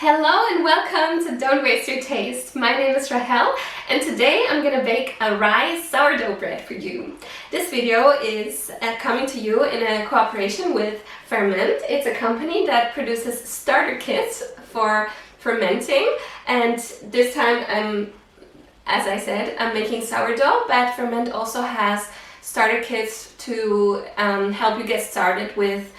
Hello and welcome to Don't Waste Your Taste. My name is Rahel and today I'm gonna bake a rye sourdough bread for you. This video is coming to you in a cooperation with Fermented. It's a company that produces starter kits for fermenting, and this time as I said, I'm making sourdough, but Fermented also has starter kits to help you get started with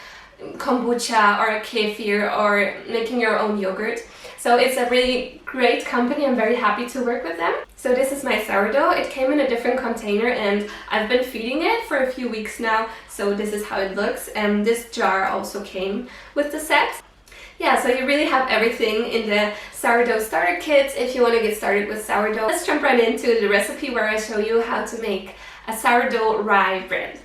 kombucha or kefir or making your own yogurt. So it's a really great company. I'm very happy to work with them. So this is my sourdough. It came in a different container and I've been feeding it for a few weeks now. So this is how it looks, and this jar also came with the set. Yeah, so you really have everything in the sourdough starter kit if you want to get started with sourdough. Let's jump right into the recipe where I show you how to make a sourdough rye bread.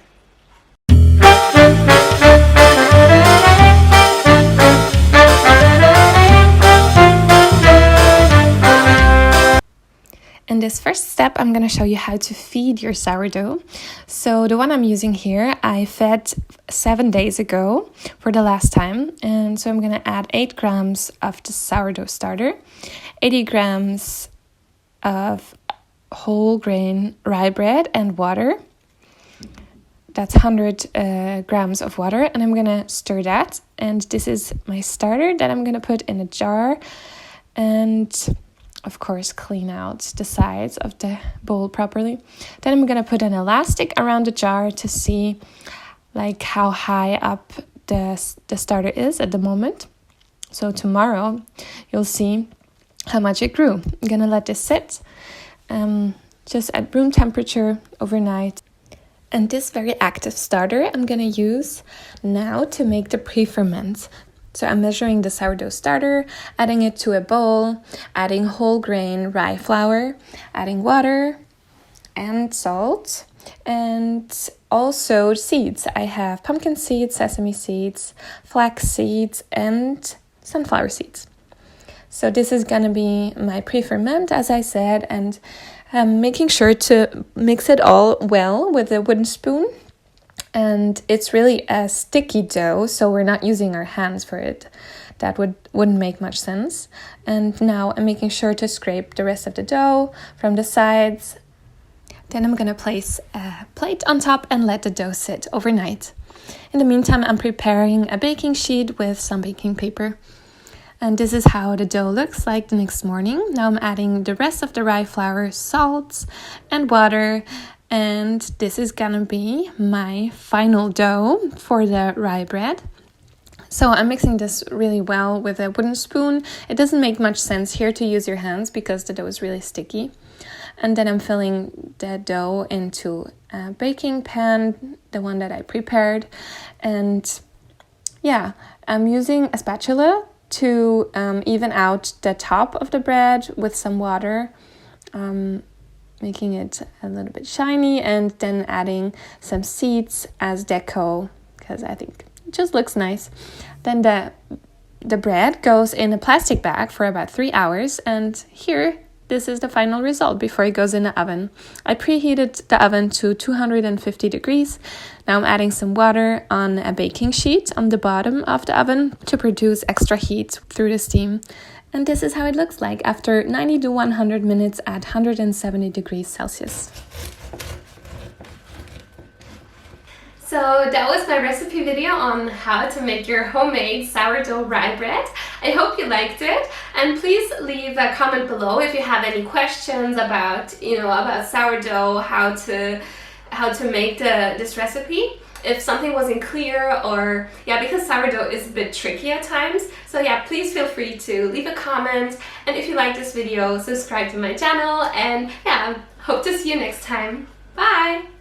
In this first step, I'm going to show you how to feed your sourdough. So the one I'm using here, I fed 7 days ago for the last time. And so I'm going to add 8 grams of the sourdough starter, 80 grams of whole grain rye bread and water. That's 100 grams of water, and I'm going to stir that. And this is my starter that I'm going to put in a jar and of course clean out the sides of the bowl properly. Then I'm going to put an elastic around the jar to see like how high up the starter is at the moment. So tomorrow you'll see how much it grew. I'm going to let this sit just at room temperature overnight. And this very active starter I'm going to use now to make the pre-ferment. So I'm measuring the sourdough starter, adding it to a bowl, adding whole grain rye flour, adding water and salt, and also seeds. I have pumpkin seeds, sesame seeds, flax seeds, and sunflower seeds. So this is gonna be my pre-ferment, as I said, and I'm making sure to mix it all well with a wooden spoon. And it's really a sticky dough, so we're not using our hands for it. That wouldn't make much sense. And now I'm making sure to scrape the rest of the dough from the sides. Then I'm going to place a plate on top and let the dough sit overnight. In the meantime, I'm preparing a baking sheet with some baking paper. And this is how the dough looks like the next morning. Now I'm adding the rest of the rye flour, salt, and water. And this is gonna be my final dough for the rye bread. So I'm mixing this really well with a wooden spoon. It doesn't make much sense here to use your hands because the dough is really sticky. And then I'm filling the dough into a baking pan, the one that I prepared. And yeah, I'm using a spatula to even out the top of the bread with some water. Making it a little bit shiny, and then adding some seeds as deco because I think it just looks nice. Then the bread goes in a plastic bag for about 3 hours, and here this is the final result before it goes in the oven. I preheated the oven to 250 degrees. Now I'm adding some water on a baking sheet on the bottom of the oven to produce extra heat through the steam. And this is how it looks like after 90 to 100 minutes at 170 degrees Celsius. So that was my recipe video on how to make your homemade sourdough rye bread. I hope you liked it, and please leave a comment below if you have any questions about about sourdough, how to make this recipe. If something wasn't clear, or because sourdough is a bit tricky at times. So please feel free to leave a comment, and if you like this video, subscribe to my channel, and hope to see you next time. Bye!